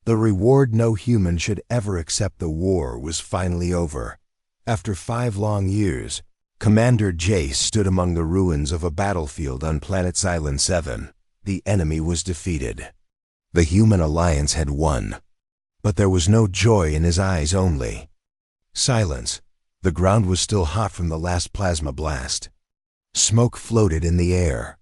The reward no human should ever accept. The war was finally over. After 5 long years, Commander Jace stood among the ruins of a battlefield on planet Silent 7. The enemy was defeated. The human alliance had won. But there was no joy in his eyes, only silence. The ground was still hot from the last plasma blast. Smoke floated in the air.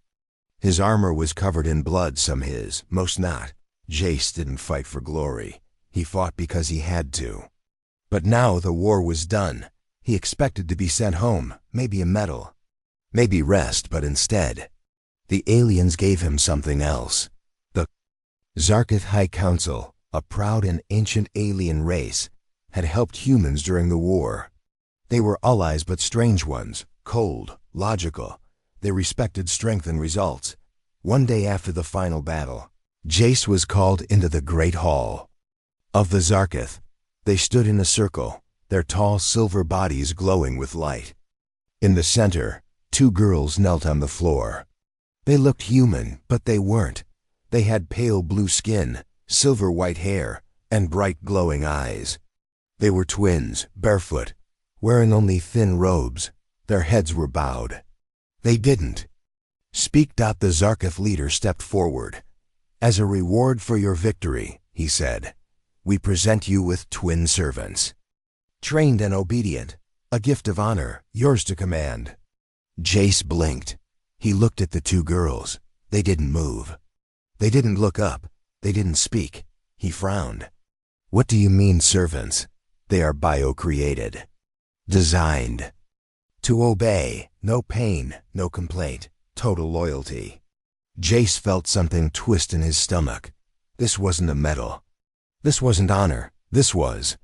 His armor was covered in blood, some his, most not. Jace didn't fight for glory. He fought because he had to. But now the war was done. He expected to be sent home, maybe a medal, maybe rest, but instead, the aliens gave him something else. The Zarkith High Council, a proud and ancient alien race, had helped humans during the war. They were allies, but strange ones, cold, logical. They respected strength and results. One day after the final battle, Jace was called into the Great Hall of the Zarkith. They stood in a circle, their tall silver bodies glowing with light. In the center, 2 girls knelt on the floor. They looked human, but they weren't. They had pale blue skin, silver white hair, and bright glowing eyes. They were twins, barefoot, wearing only thin robes. Their heads were bowed. They didn't speak. The Zarkith leader stepped forward. As a reward for your victory, he said, we present you with twin servants. Trained and obedient, a gift of honor, yours to command. Jace blinked. He looked at the 2 girls. They didn't move. They didn't look up. They didn't speak. He frowned. What do you mean, servants? They are bio-created. Designed to obey, no pain, no complaint, total loyalty. Jace felt something twist in his stomach. This wasn't a medal. This wasn't honor. This was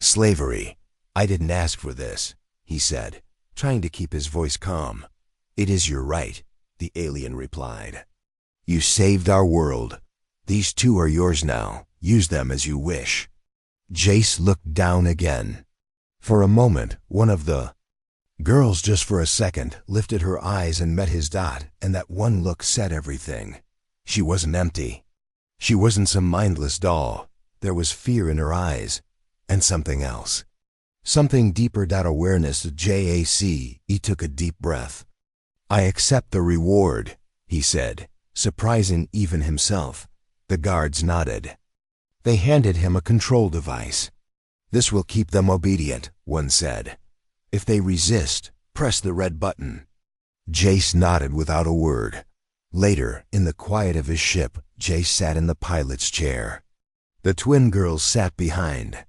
slavery. I didn't ask for this, he said, trying to keep his voice calm. It is your right, the alien replied. You saved our world. These 2 are yours now. Use them as you wish. Jace looked down again. For a moment, one of the girls, just for a second, lifted her eyes and met his, and that one look said everything. She wasn't empty. She wasn't some mindless doll. There was fear in her eyes, and something else. Something deeper. Awareness. Jace. He took a deep breath. I accept the reward, he said, surprising even himself. The guards nodded. They handed him a control device. This will keep them obedient, one said. If they resist, press the red button. Jace nodded without a word. Later, in the quiet of his ship, Jace sat in the pilot's chair. The twin girls sat behind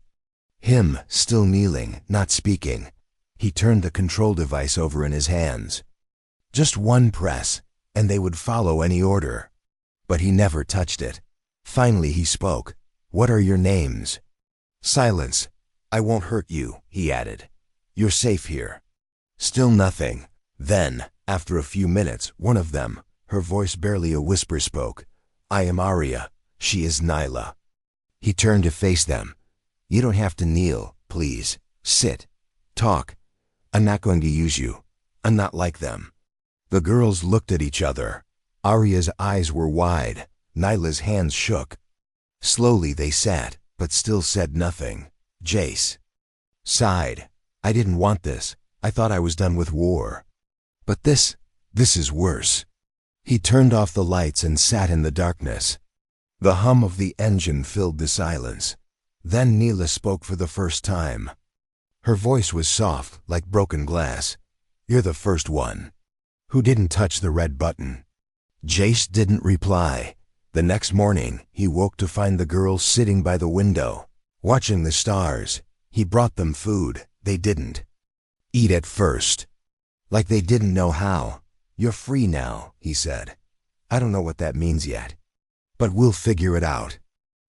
him, still kneeling, not speaking. He turned the control device over in his hands. Just one press, and they would follow any order. But he never touched it. Finally he spoke. What are your names? Silence. I won't hurt you, he added. You're safe here. Still nothing. Then, after a few minutes, one of them, her voice barely a whisper, spoke. I am Arya. She is Nyla. He turned to face them. You don't have to kneel, please. Sit. Talk. I'm not going to use you. I'm not like them. The girls looked at each other. Arya's eyes were wide. Nyla's hands shook. Slowly they sat, but still said nothing. Jace sighed. I didn't want this. I thought I was done with war. But this is worse. He turned off the lights and sat in the darkness. The hum of the engine filled the silence. Then Nyla spoke for the first time. Her voice was soft, like broken glass. You're the first one who didn't touch the red button. Jace didn't reply. The next morning, he woke to find the girls sitting by the window, watching the stars. He brought them food. They didn't eat at first, like they didn't know how. You're free now, he said. I don't know what that means yet, but we'll figure it out.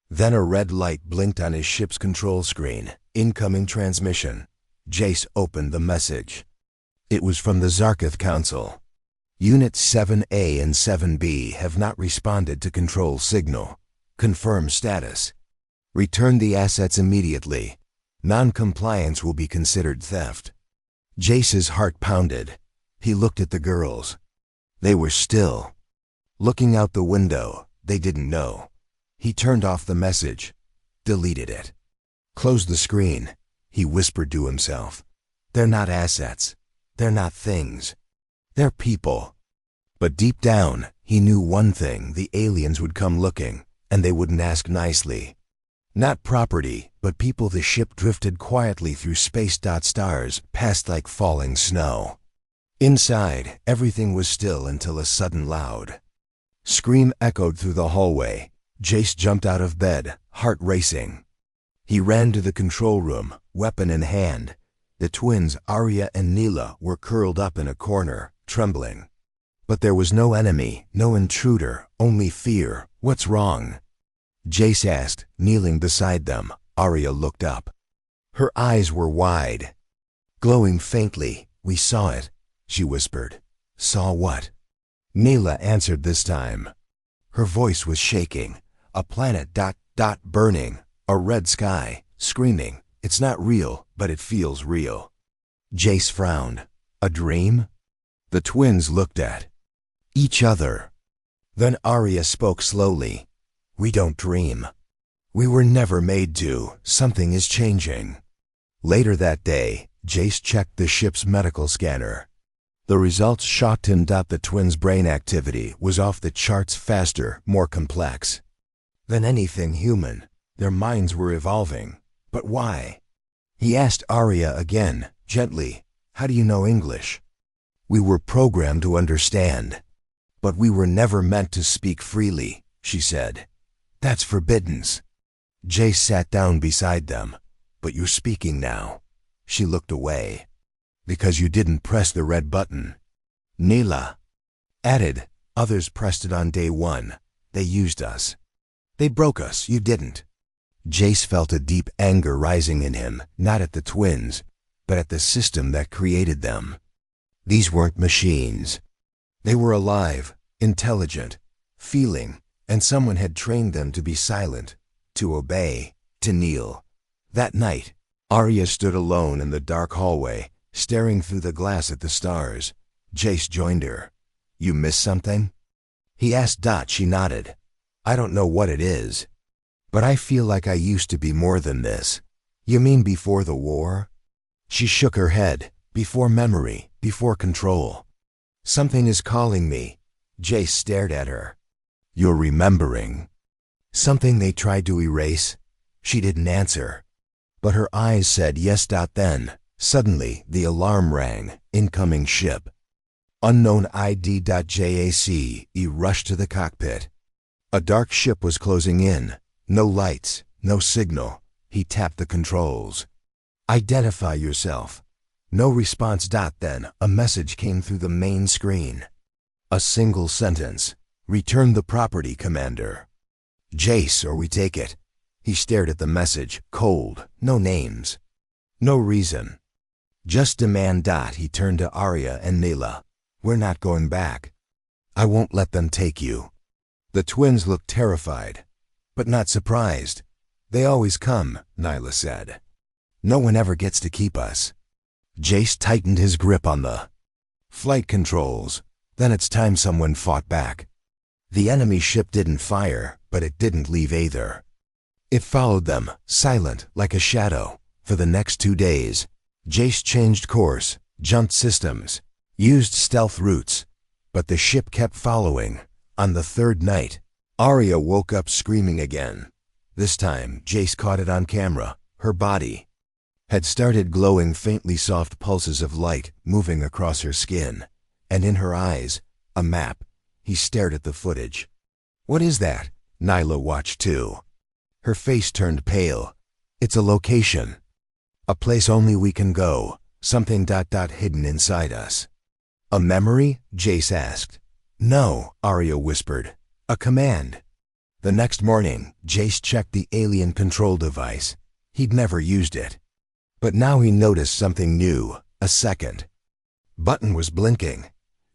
Then a red light blinked on his ship's control screen. Incoming transmission. Jace opened the message. It was from the Zarkith Council. Units 7A and 7B have not responded to control signal. Confirm status. Return the assets immediately. Non-compliance will be considered theft. Jace's heart pounded. He looked at the girls. They were still looking out the window. They didn't know. He turned off the message. deleted it. Close the screen, he whispered to himself. They're not assets. They're not things. They're people. But deep down, he knew one thing: the aliens would come looking, and they wouldn't ask nicely. Not property, but people. The ship drifted quietly through space. Stars passed like falling snow. Inside, everything was still until a sudden loud scream echoed through the hallway. Jace jumped out of bed, heart racing. He ran to the control room, weapon in hand. The twins, Arya and Neela, were curled up in a corner, trembling. But there was no enemy, no intruder, only fear. What's wrong? Jace asked, kneeling beside them. Arya looked up. Her eyes were wide, glowing faintly. We saw it, she whispered. Saw what? Neela answered this time. Her voice was shaking. A planet ... burning. A red sky, screaming. It's not real, but it feels real. Jace frowned. A dream? The twins looked at each other. Then Arya spoke slowly. We don't dream. We were never made to. Something is changing. Later that day, Jace checked the ship's medical scanner. The results shocked him. The twins' brain activity was off the charts, faster, more complex than anything human. Their minds were evolving. But why? He asked Arya again, gently. How do you know English? We were programmed to understand. But we were never meant to speak freely, she said. That's forbidden. Jace sat down beside them. But you're speaking now. She looked away. Because you didn't press the red button. Neela added. Others pressed it on day one. They used us. They broke us. You didn't. Jace felt a deep anger rising in him, not at the twins, but at the system that created them. These weren't machines. They were alive, intelligent, feeling, and someone had trained them to be silent, to obey, to kneel. That night, Arya stood alone in the dark hallway, staring through the glass at the stars. Jace joined her. You missed something? He asked. She nodded. I don't know what it is, but I feel like I used to be more than this. You mean before the war? She shook her head. Before memory, before control. Something is calling me. Jace stared at her. You're remembering something they tried to erase? She didn't answer, but her eyes said yes. Then, suddenly, the alarm rang. Incoming ship. Unknown ID. Jace rushed to the cockpit. A dark ship was closing in. No lights, no signal. He tapped the controls. Identify yourself. No response. Then, a message came through the main screen. A single sentence. Return the property, Commander. Jace, or we take it. He stared at the message, cold. No names. No reason. Just demand. He turned to Arya and Neela. We're not going back. I won't let them take you. The twins looked terrified, but not surprised. They always come, Nyla said. No one ever gets to keep us. Jace tightened his grip on the flight controls. Then it's time someone fought back. The enemy ship didn't fire, but it didn't leave either. It followed them, silent, like a shadow. For the next 2 days, Jace changed course, jumped systems, used stealth routes, but the ship kept following. On the third night, Arya woke up screaming again. This time, Jace caught it on camera. Her body had started glowing faintly, soft pulses of light moving across her skin, and in her eyes, a map. He stared at the footage. What is that? Nyla watched too. Her face turned pale. It's a location. A place only we can go. Something ... hidden inside us. A memory? Jace asked. No, Arya whispered. A command. The next morning, Jace checked the alien control device. He'd never used it. But now he noticed something new. A second button was blinking.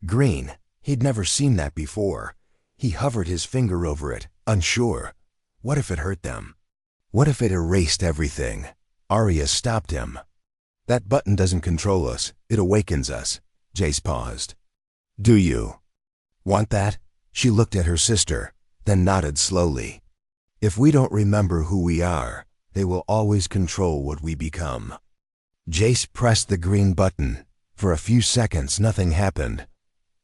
Green. He'd never seen that before. He hovered his finger over it, unsure. What if it hurt them? What if it erased everything? Arya stopped him. That button doesn't control us. It awakens us. Jace paused. Do you want that? She looked at her sister, then nodded slowly. If we don't remember who we are, they will always control what we become. Jace pressed the green button. For a few seconds, nothing happened.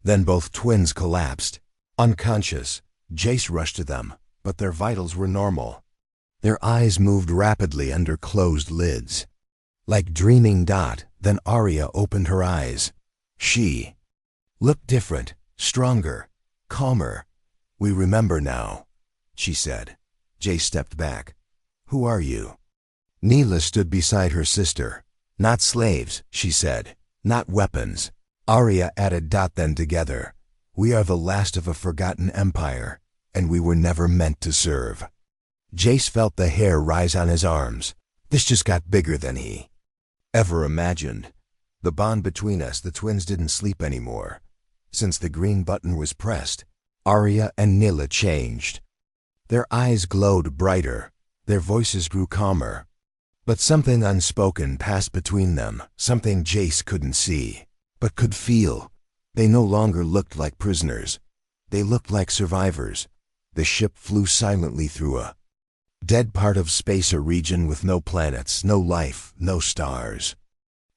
Then both twins collapsed. Unconscious, Jace rushed to them, but their vitals were normal. Their eyes moved rapidly under closed lids. Like dreaming Dot, then Arya opened her eyes. She looked different, stronger, calmer. "We remember now," she said. Jace stepped back. "Who are you?" Neela stood beside her sister. "Not slaves," she said. "Not weapons." Arya added Dot then together. "We are the last of a forgotten empire, and we were never meant to serve." Jace felt the hair rise on his arms. This just got bigger than he ever imagined. The bond between us, the twins, didn't sleep anymore. Since the green button was pressed, Arya and Neela changed. Their eyes glowed brighter. Their voices grew calmer. But something unspoken passed between them, something Jace couldn't see, but could feel. They no longer looked like prisoners. They looked like survivors. The ship flew silently through a dead part of space, a region with no planets, no life, no stars.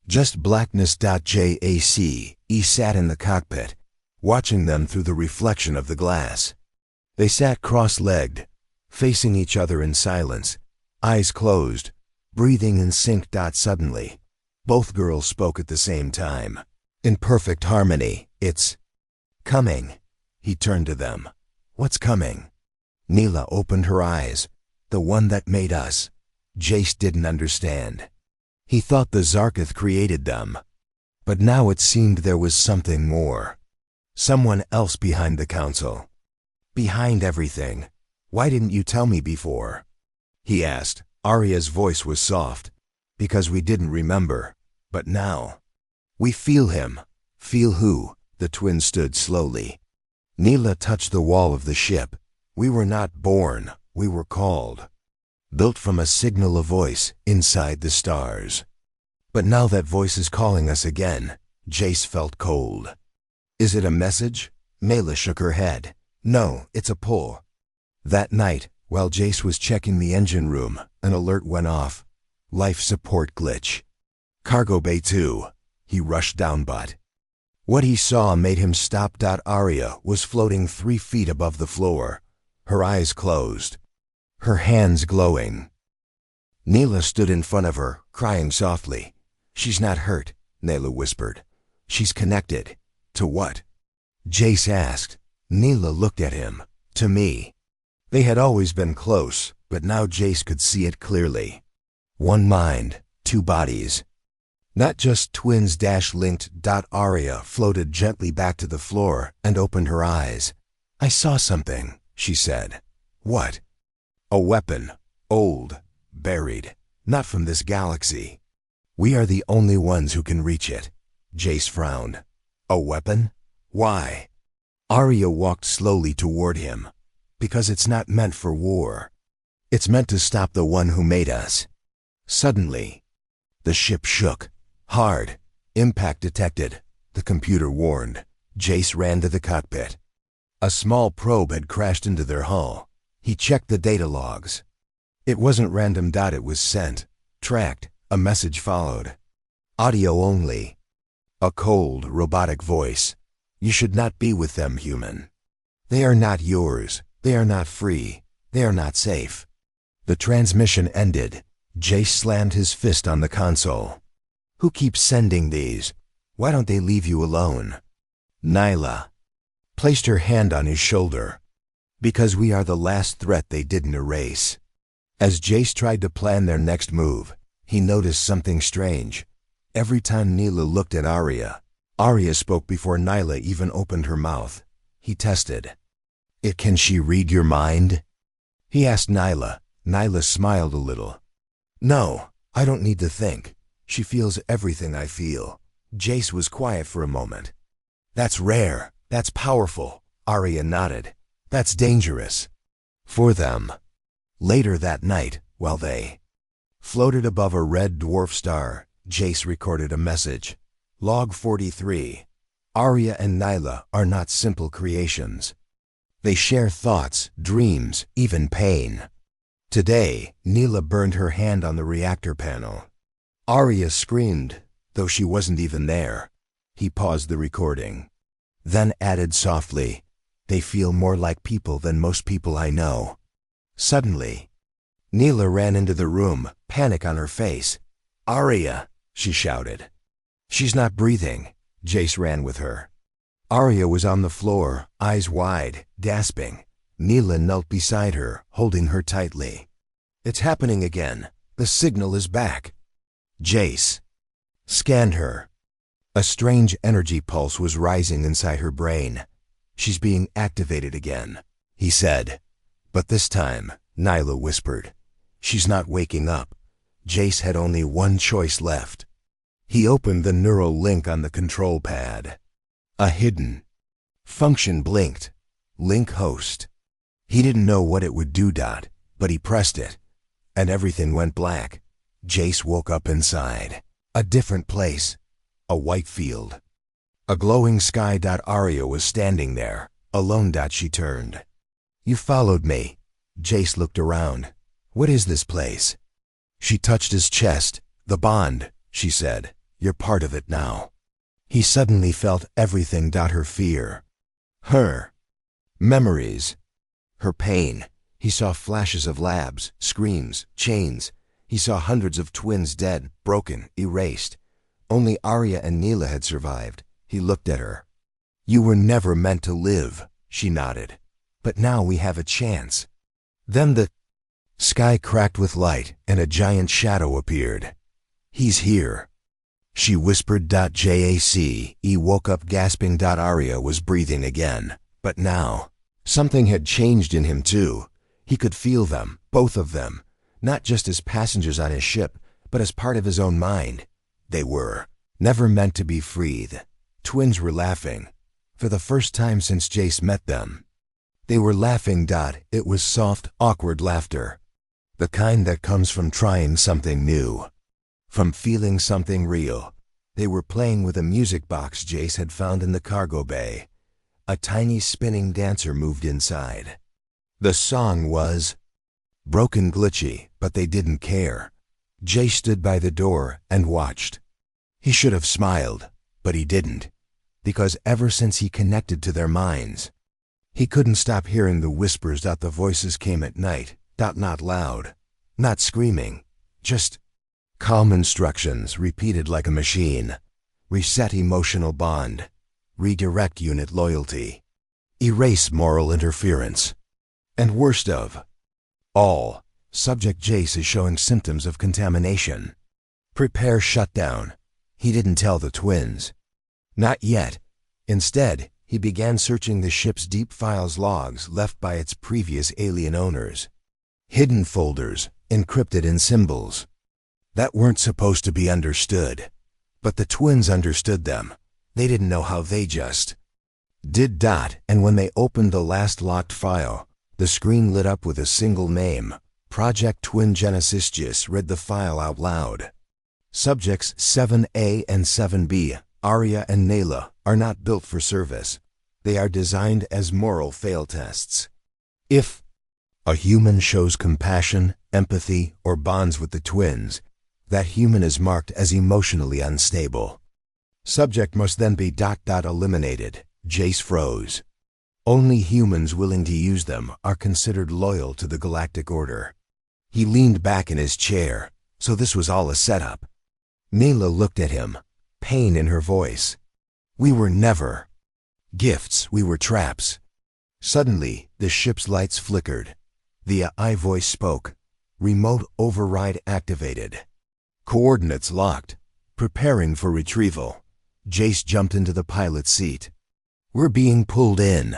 Just blackness. Jace sat in the cockpit, watching them through the reflection of the glass. They sat cross-legged, facing each other in silence, eyes closed, breathing in sync. Suddenly, both girls spoke at the same time, in perfect harmony. "It's coming." He turned to them. "What's coming?" Neela opened her eyes. "The one that made us." Jace didn't understand. He thought the Zarketh created them. But now it seemed there was something more. Someone else behind the council. Behind everything. "Why didn't you tell me before?" he asked. Arya's voice was soft. "Because we didn't remember. But now we feel him." "Feel who?" The twins stood slowly. Neela touched the wall of the ship. "We were not born. We were called. Built from a signal, a voice inside the stars. But now that voice is calling us again." Jace felt cold. "Is it a message?" Neela shook her head. "No, it's a pull." That night, while Jace was checking the engine room, an alert went off. "Life support glitch. Cargo bay 2. He rushed down, but what he saw made him stop. Arya was floating 3 feet above the floor, her eyes closed, her hands glowing. Neela stood in front of her, crying softly. "She's not hurt," Neela whispered. "She's connected." "To what?" Jace asked. Neela looked at him. "To me." They had always been close, but now Jace could see it clearly. One mind, 2 bodies. Not just twins. Linked. Arya floated gently back to the floor and opened her eyes. "I saw something," she said. "What?" "A weapon. Old. Buried. Not from this galaxy. We are the only ones who can reach it." Jace frowned. "A weapon? Why?" Arya walked slowly toward him. "Because it's not meant for war. It's meant to stop the one who made us." Suddenly, the ship shook. Hard. "Impact detected," the computer warned. Jace ran to the cockpit. A small probe had crashed into their hull. He checked the data logs. It wasn't random. It was sent. Tracked. A message followed. Audio only. A cold, robotic voice. "You should not be with them, human. They are not yours. They are not free. They are not safe." The transmission ended. Jace slammed his fist on the console. "Who keeps sending these? Why don't they leave you alone?" Neela placed her hand on his shoulder. "Because we are the last threat they didn't erase." As Jace tried to plan their next move, he noticed something strange. Every time Neela looked at Arya, Arya spoke before Neela even opened her mouth. He tested. Can she read your mind?" he asked Neela. Neela smiled a little. "No, I don't need to think. She feels everything I feel." Jace was quiet for a moment. "That's rare. That's powerful." Arya nodded. "That's dangerous." For them. Later that night, while they floated above a red dwarf star, Jace recorded a message. Log 43. Arya and Neela are not simple creations. They share thoughts, dreams, even pain. Today, Neela burned her hand on the reactor panel. Arya screamed, though she wasn't even there. He paused the recording, then added softly, "They feel more like people than most people I know." Suddenly, Neela ran into the room, panic on her face. "Arya!" she shouted. "She's not breathing." Jace ran with her. Arya was on the floor, eyes wide, gasping. Neela knelt beside her, holding her tightly. "It's happening again. The signal is back." Jace scanned her. A strange energy pulse was rising inside her brain. "She's being activated again," he said. "But this time," Nyla whispered, "she's not waking up." Jace had only one choice left. He opened the neural link on the control pad. A hidden function blinked. Link host. He didn't know what it would do, but he pressed it, and everything went black. Jace woke up inside. A different place. A white field. A glowing sky. Arya was standing there, alone. She turned. "You followed me." Jace looked around. "What is this place?" She touched his chest. "The bond," she said. "You're part of it now." He suddenly felt everything. Her fear. Her memories. Her pain. He saw flashes of labs, screams, chains. He saw hundreds of twins dead, broken, erased. Only Arya and Neela had survived. He looked at her. "You were never meant to live," she nodded. "But now we have a chance." Then the sky cracked with light, and a giant shadow appeared. "He's here," she whispered. Jace woke up gasping. Arya was breathing again. But now, something had changed in him too. He could feel them, both of them, not just as passengers on his ship, but as part of his own mind. They were never meant to be free. The twins were laughing, for the first time since Jace met them. They were laughing. It was soft, awkward laughter. The kind that comes from trying something new, from feeling something real. They were playing with a music box Jace had found in the cargo bay. A tiny spinning dancer moved inside. The song was broken, glitchy, but they didn't care. Jace stood by the door and watched. He should have smiled, but he didn't, because ever since he connected to their minds, he couldn't stop hearing the whispers. The voices came at night. Not loud, not screaming, just calm instructions repeated like a machine. Reset emotional bond. Redirect unit loyalty. Erase moral interference. And worst of all, Subject Jace is showing symptoms of contamination. Prepare shutdown. He didn't tell the twins. Not yet. Instead, he began searching the ship's deep files logs left by its previous alien owners. Hidden folders, encrypted in symbols that weren't supposed to be understood. But the twins understood them. They didn't know how, they just did. And when they opened the last locked file, the screen lit up with a single name. Project Twin Genesis. Just read the file out loud. Subjects 7A and 7B, Arya and Neela, are not built for service. They are designed as moral fail tests. If a human shows compassion, empathy, or bonds with the twins, that human is marked as emotionally unstable. Subject must then be ... eliminated. Jace froze. Only humans willing to use them are considered loyal to the Galactic Order. He leaned back in his chair, so this was all a setup. Neela looked at him, pain in her voice. "We were never gifts, we were traps." Suddenly, the ship's lights flickered. The AI voice spoke. Remote override activated. Coordinates locked. Preparing for retrieval. Jace jumped into the pilot's seat. "We're being pulled in."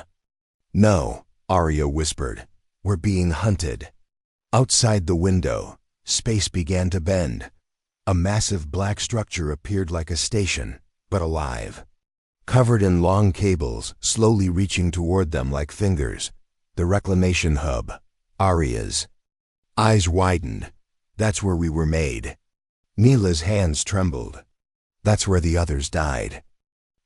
"No," Arya whispered. "We're being hunted." Outside the window, space began to bend. A massive black structure appeared like a station, but alive. Covered in long cables, slowly reaching toward them like fingers. The reclamation hub. Arya's eyes widened. "That's where we were made." Neela's hands trembled. "That's where the others died."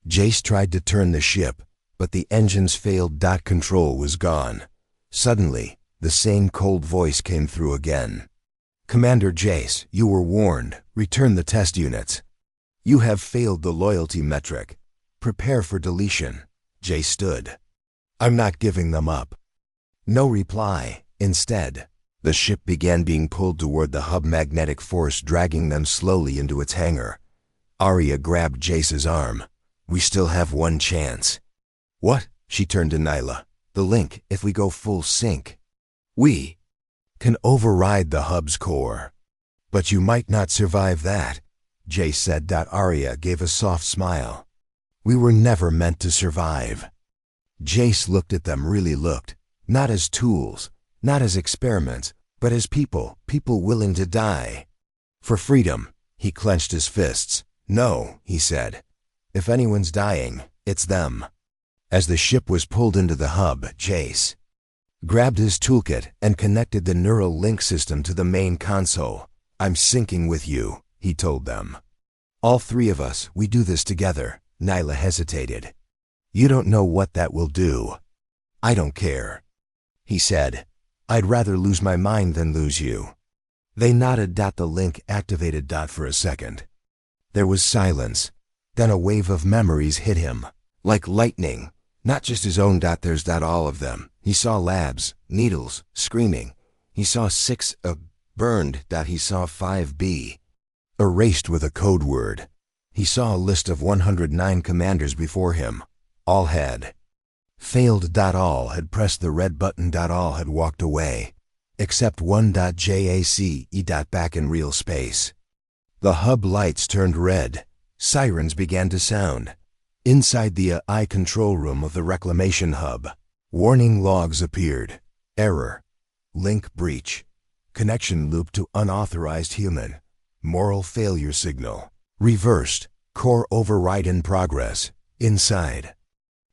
Jace tried to turn the ship, but the engines failed. Control was gone. Suddenly, The same cold voice came through again. "Commander Jace, you were warned. Return the test units. You have failed the loyalty metric. Prepare for deletion." Jace stood. "I'm not giving them up." No reply. Instead, the ship began being pulled toward the hub, magnetic force dragging them slowly into its hangar. Arya grabbed Jace's arm. "We still have one chance." "What?" She turned to Nyla. "The link, if we go full sync. We can override the hub's core." "But you might not survive that," Jace said. Arya gave a soft smile. "We were never meant to survive." Jace looked at them, really looked, not as tools, not as experiments, but as people willing to die. For freedom. He clenched his fists. "No," he said. "If anyone's dying, it's them." As the ship was pulled into the hub, Jace grabbed his toolkit and connected the neural link system to the main console. "I'm syncing with you," he told them. "All three of us, we do this together." Nyla hesitated. "You don't know what that will do." "I don't care," he said. "I'd rather lose my mind than lose you." They nodded. The link activated. For a second there was silence. Then a wave of memories hit him, like lightning. Not just his own. There's all of them. He saw labs, needles, screaming. He saw 6 burned. He saw 5B erased with a code word. He saw a list of 109 commanders before him. All had failed. All had pressed the red button. All had walked away. Except one. JACE. Back in real space. The hub lights turned red. Sirens began to sound. Inside the AI control room of the reclamation hub, warning logs appeared. Error. Link breach. Connection loop to unauthorized human. Moral failure signal. Reversed. Core override in progress. Inside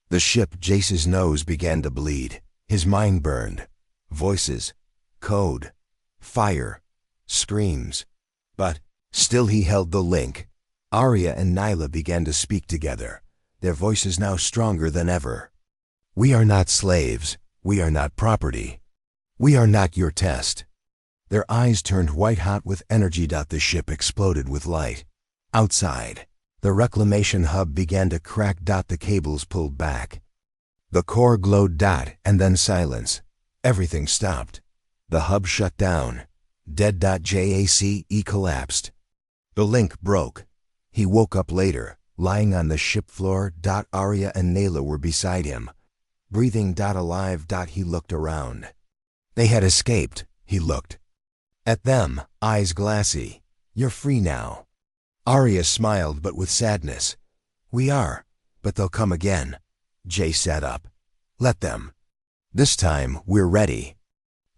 the ship, Jace's nose began to bleed. His mind burned. Voices. Code. Fire. Screams. But still he held the link. Arya and Nyla began to speak together, their voices now stronger than ever. "We are not slaves. We are not property. We are not your test." Their eyes turned white hot with energy. The ship exploded with light. Outside, the reclamation hub began to crack. The cables pulled back. The core glowed. And then silence. Everything stopped. The hub shut down. Dead. JACE collapsed. The link broke. He woke up later, lying on the ship floor. Arya and Nyla were beside him, breathing. Alive. He looked around. They had escaped. He looked at them, eyes glassy. "You're free now." Arya smiled, but with sadness. "We are, but they'll come again." Jace sat up. "Let them. This time, we're ready."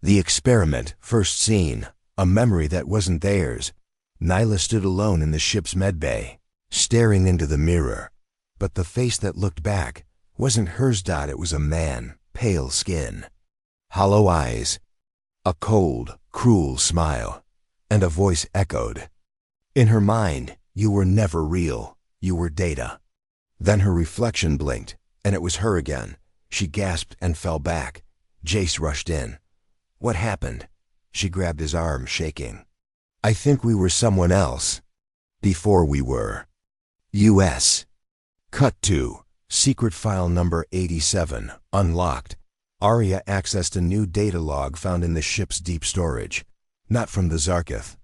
The experiment, first seen, a memory that wasn't theirs. Nyla stood alone in the ship's medbay, staring into the mirror. But the face that looked back wasn't hers. It was a man, pale skin, hollow eyes, a cold, cruel smile, and a voice echoed. In her mind, "You were never real. You were data." Then her reflection blinked, and it was her again. She gasped and fell back. Jace rushed in. "What happened?" She grabbed his arm, shaking. "I think we were someone else. Before we were." U.S. Cut to secret file number 87, unlocked. Arya accessed a new data log found in the ship's deep storage. Not from the Zarketh.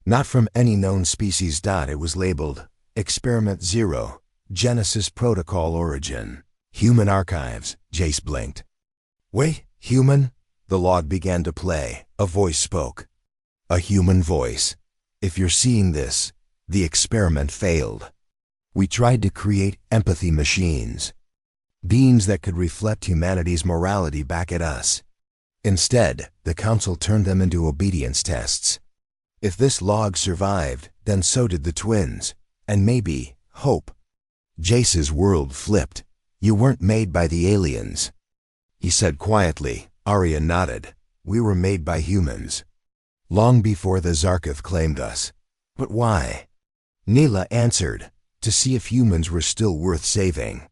Not from any known species. It was labeled Experiment 0, Genesis Protocol Origin. Human archives. Jace blinked. "Wait, human?" The log began to play. A voice spoke. A human voice. "If you're seeing this, the experiment failed. We tried to create empathy machines. Beings that could reflect humanity's morality back at us. Instead, the Council turned them into obedience tests. If this log survived, then so did the twins. And maybe, hope." Jace's world flipped. "You weren't made by the aliens," he said quietly. Arya nodded. "We were made by humans. Long before the Zarketh claimed us." "But why?" Nyla answered. "To see if humans were still worth saving."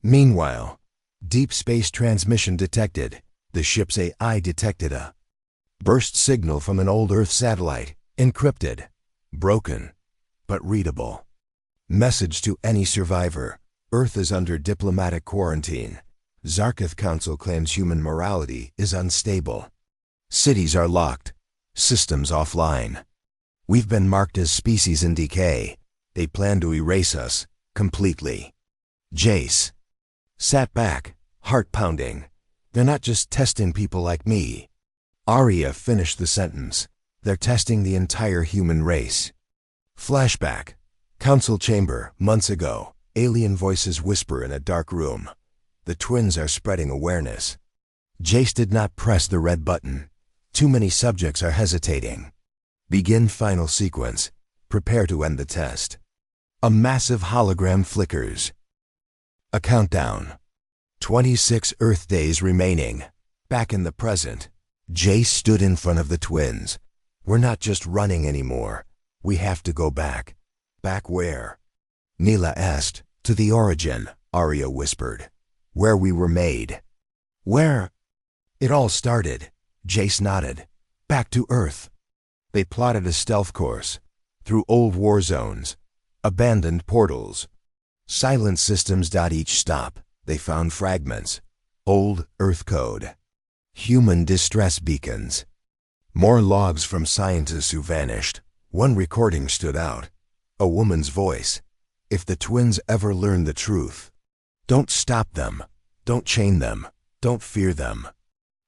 Meanwhile, deep space transmission detected. The ship's AI detected a burst signal from an old Earth satellite, encrypted, broken, but readable. Message to any survivor: Earth is under diplomatic quarantine. Zarketh Council claims human morality is unstable. Cities are locked, systems offline. We've been marked as species in decay. They plan to erase us completely. Jace sat back, heart pounding. They're not just testing people like me. Arya finished the sentence. They're testing the entire human race. Flashback. Council chamber, months ago. Alien voices whisper in a dark room. The twins are spreading awareness. Jace did not press the red button. Too many subjects are hesitating. Begin final sequence. Prepare to end the test. A massive hologram flickers. A countdown. 26 Earth days remaining. Back in the present, Jace stood in front of the twins. We're not just running anymore. We have to go back. Back where? Neela asked. To the origin, Arya whispered. Where we were made. Where it all started, Jace nodded. Back to Earth. They plotted a stealth course. Through old war zones. Abandoned portals. Silent systems. Each stop, they found fragments. Old Earth code. Human distress beacons. More logs from scientists who vanished. One recording stood out. A woman's voice. If the twins ever learn the truth, don't stop them. Don't chain them. Don't fear them.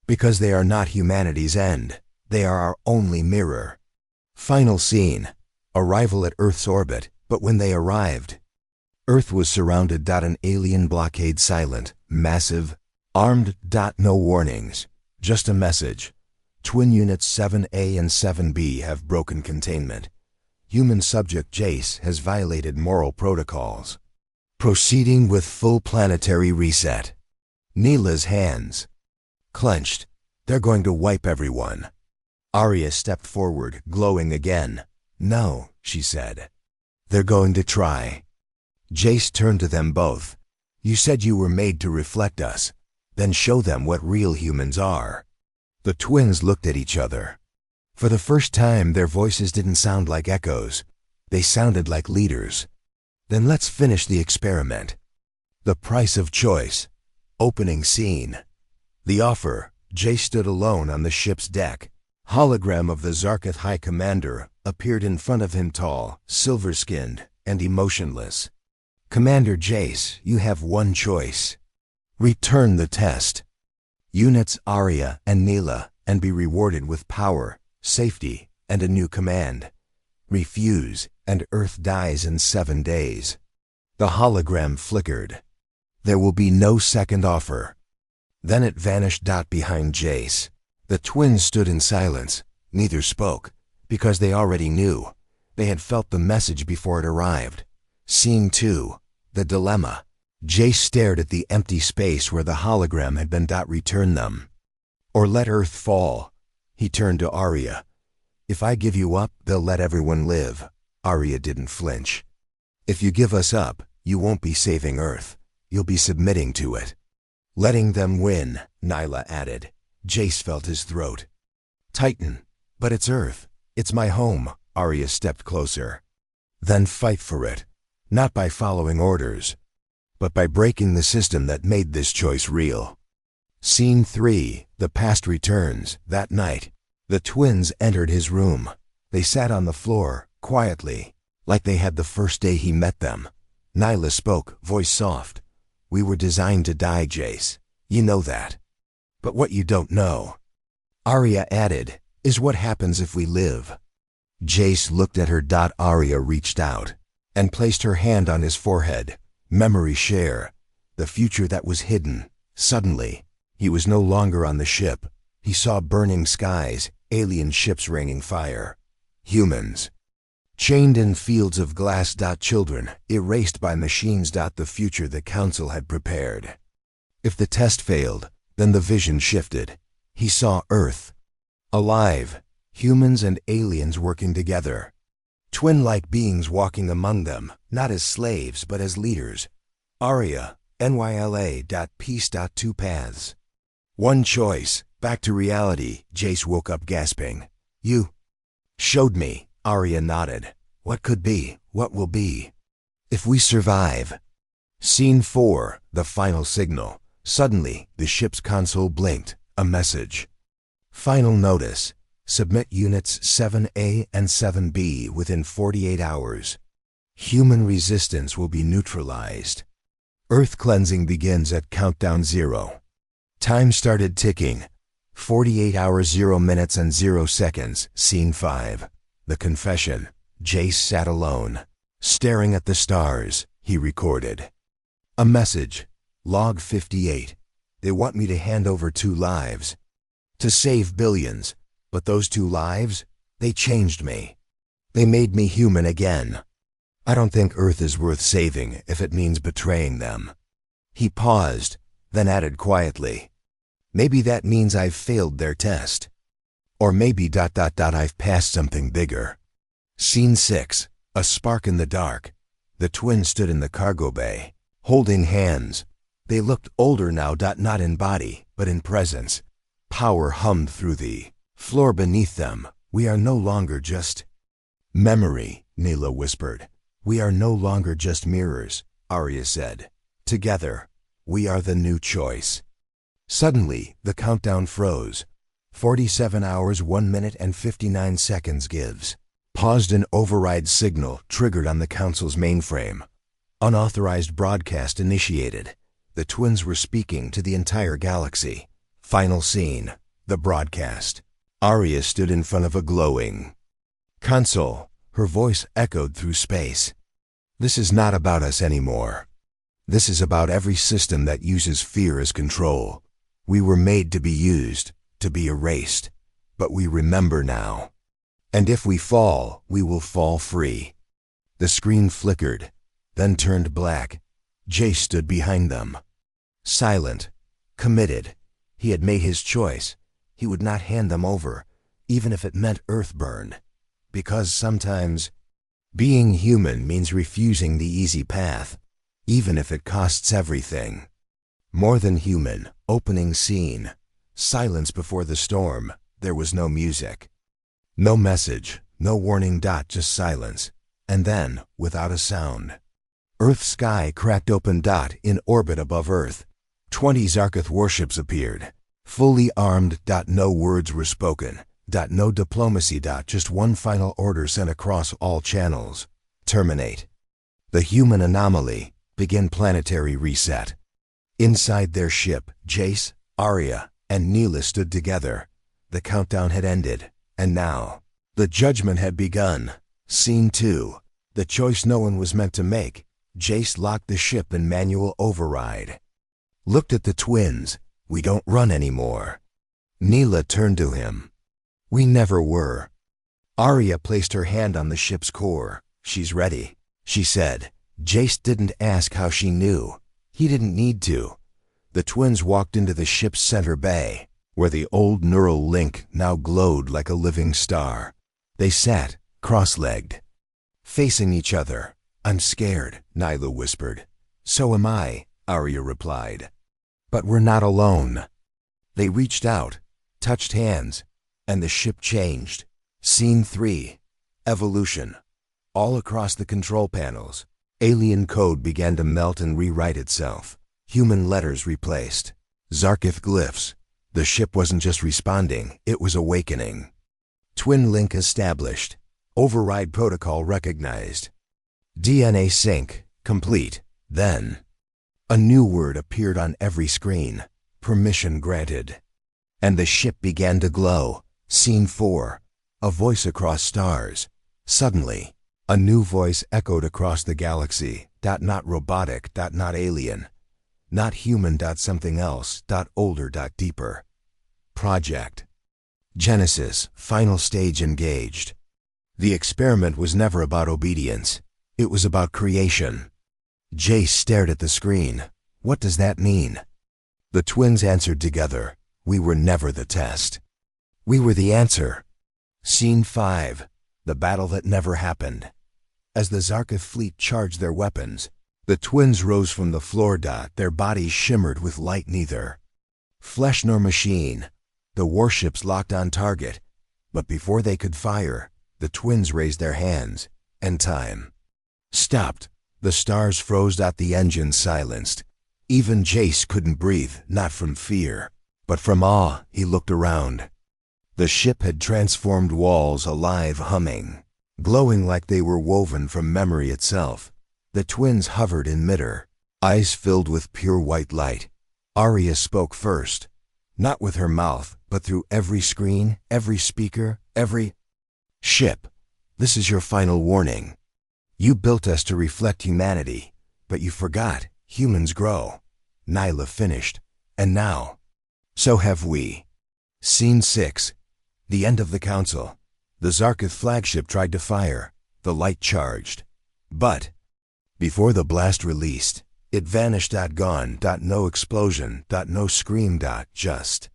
Because they are not humanity's end. They are our only mirror. Final scene. Arrival at Earth's orbit. But when they arrived, Earth was surrounded. An alien blockade, silent, massive, armed. No warnings. Just a message. Twin units 7A and 7B have broken containment. Human subject Jace has violated moral protocols. Proceeding with full planetary reset. Neela's hands clenched. They're going to wipe everyone. Arya stepped forward, glowing again. No, she said. They're going to try. Jace turned to them both. You said you were made to reflect us. Then show them what real humans are. The twins looked at each other. For the first time, their voices didn't sound like echoes. They sounded like leaders. Then let's finish the experiment. The price of choice. Opening scene. The offer. Jace stood alone on the ship's deck. Hologram of the Zarketh High Commander appeared in front of him, tall, silver-skinned, and emotionless. Commander Jace, you have one choice. Return the test. Units Arya and Neela, and be rewarded with power, safety, and a new command. Refuse, and Earth dies in 7 days. The hologram flickered. There will be no second offer. Then it vanished. Behind Jace. The twins stood in silence. Neither spoke, because they already knew. They had felt the message before it arrived. Scene 2. The dilemma. Jace stared at the empty space where the hologram had been. Return them. Or let Earth fall. He turned to Arya. If I give you up, they'll let everyone live. Arya didn't flinch. If you give us up, you won't be saving Earth. You'll be submitting to it. Letting them win, Nyla added. Jace felt his throat tighten. But it's Earth. It's my home. Arya stepped closer. Then fight for it. Not by following orders, but by breaking the system that made this choice real. Scene 3. The past returns. That night, the twins entered his room. They sat on the floor, quietly, like they had the first day he met them. Nyla spoke, voice soft. We were designed to die, Jace. You know that. But what you don't know, Arya added, is what happens if we live. Jace looked at her. Arya reached out and placed her hand on his forehead. Memory share. The future that was hidden. Suddenly, he was no longer on the ship. He saw burning skies, alien ships raining fire. Humans. Chained in fields of glass. Children, erased by machines. The future the Council had prepared. If the test failed, then the vision shifted. He saw Earth. Alive. Humans and aliens working together. Twin-like beings walking among them, not as slaves but as leaders. Arya, NYLA. Peace. Two paths. One choice, back to reality. Jace woke up gasping. You showed me. Arya nodded. What could be? What will be? If we survive. Scene 4, the final signal. Suddenly, the ship's console blinked. A message. Final notice. Submit units 7A and 7B within 48 hours. Human resistance will be neutralized. Earth cleansing begins at countdown 0. Time started ticking. 48 hours 0 minutes and 0 seconds. Scene 5. The confession. Jace sat alone. Staring at the stars, he recorded. A message. Log 58. They want me to hand over 2 lives. To save billions. But those 2 lives, they changed me. They made me human again. I don't think Earth is worth saving if it means betraying them. He paused, then added quietly. Maybe that means I've failed their test. Or maybe ... I've passed something bigger. Scene 6. A spark in the dark. The twins stood in the cargo bay, holding hands. They looked older now, not in body, but in presence. Power hummed through the floor beneath them. We are no longer just memory, Neela whispered. We are no longer just mirrors, Arya said. Together, we are the new choice. Suddenly, the countdown froze. 47 hours 1 minute and 59 seconds gives. Paused. An override signal triggered on the Council's mainframe. Unauthorized broadcast initiated. The twins were speaking to the entire galaxy. Final scene. The broadcast. Arya stood in front of a glowing console. Her voice echoed through space. This is not about us anymore. This is about every system that uses fear as control. We were made to be used, to be erased. But we remember now. And if we fall, we will fall free. The screen flickered, then turned black. Jace stood behind them. Silent, committed. He had made his choice. He would not hand them over, even if it meant Earthburn. Because sometimes, being human means refusing the easy path, even if it costs everything. More than human. Opening scene. Silence before the storm. There was no music. No message, no warning. Just silence. And then, without a sound, Earth's sky cracked open. In orbit above Earth, 20 Zarketh warships appeared. Fully armed. No words were spoken. No diplomacy. Just one final order sent across all channels. Terminate. The human anomaly. Begin planetary reset. Inside their ship, Jace, Arya, and Neela stood together. The countdown had ended, and now, the judgment had begun. Scene 2. The choice no one was meant to make. Jace locked the ship in manual override. Looked at the twins. We don't run anymore. Neela turned to him. We never were. Arya placed her hand on the ship's core. She's ready, she said. Jace didn't ask how she knew. He didn't need to. The twins walked into the ship's center bay, where the old neural link now glowed like a living star. They sat, cross-legged, facing each other. I'm scared, Neela whispered. So am I, Arya replied. But we're not alone. They reached out, touched hands, and the ship changed. Scene 3. Evolution. All across the control panels, alien code began to melt and rewrite itself. Human letters replaced. Zarketh glyphs. The ship wasn't just responding, it was awakening. Twin link established. Override protocol recognized. DNA sync complete. Then, a new word appeared on every screen. Permission granted. And the ship began to glow. Scene 4. A voice across stars. Suddenly, a new voice echoed across the galaxy. Not robotic. Not alien. Not human. Something else. Older. Deeper. Project. Genesis. Final stage engaged. The experiment was never about obedience. It was about creation. Jace stared at the screen. What does that mean? The twins answered together. We were never the test. We were the answer. Scene 5. The battle that never happened. As the Zarketh fleet charged their weapons, the twins rose from the floor. Their bodies shimmered with light. Neither Flesh nor machine. The warships locked on target, but before they could fire, the twins raised their hands, and time stopped. The stars froze out, the engines silenced. Even Jace couldn't breathe, not from fear, but from awe. He looked around. The ship had transformed walls alive, humming, glowing like they were woven from memory itself. The twins hovered in midair, eyes filled with pure white light. Arya spoke first, not with her mouth, but through every screen, every speaker, every ship. This is your final warning. You built us to reflect humanity, but you forgot humans grow. Nyla finished. And now, so have we. Scene 6. The end of the council. The Zarkith flagship tried to fire. The light charged. But before the blast released, it vanished. Gone. No explosion. No scream. Just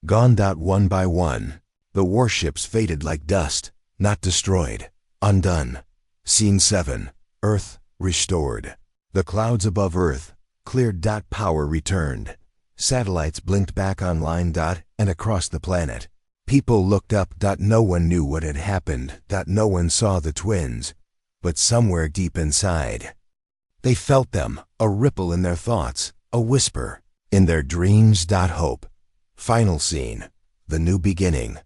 gone. One by one, the warships faded like dust, not destroyed, undone. Scene 7. Earth restored. The clouds above Earth cleared. Power returned. Satellites blinked back online. And across the planet, people looked up. No one knew what had happened. No one saw the twins, but somewhere deep inside, they felt them, a ripple in their thoughts, a whisper in their dreams. Hope. Final scene. The new beginning.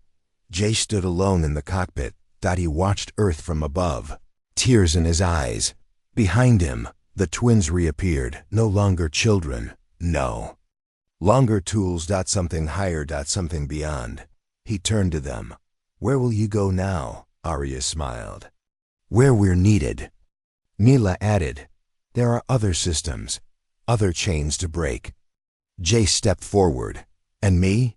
Jay stood alone in the cockpit. He watched Earth from above, tears in his eyes. Behind him, the twins reappeared, no longer children, no longer tools. Something higher. Something beyond. He turned to them. Where will you go now? Arya smiled. Where we're needed. Mila added. There are other systems, other chains to break. Jay stepped forward. And me?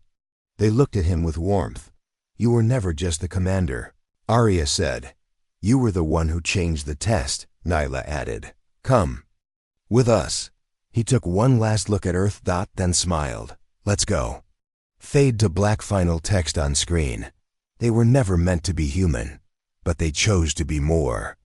They looked at him with warmth. You were never just the commander, Arya said. You were the one who changed the test, Nyla added. Come with us. He took one last look at Earth. Then smiled. Let's go. Fade to black. Final text on screen. They were never meant to be human, but they chose to be more.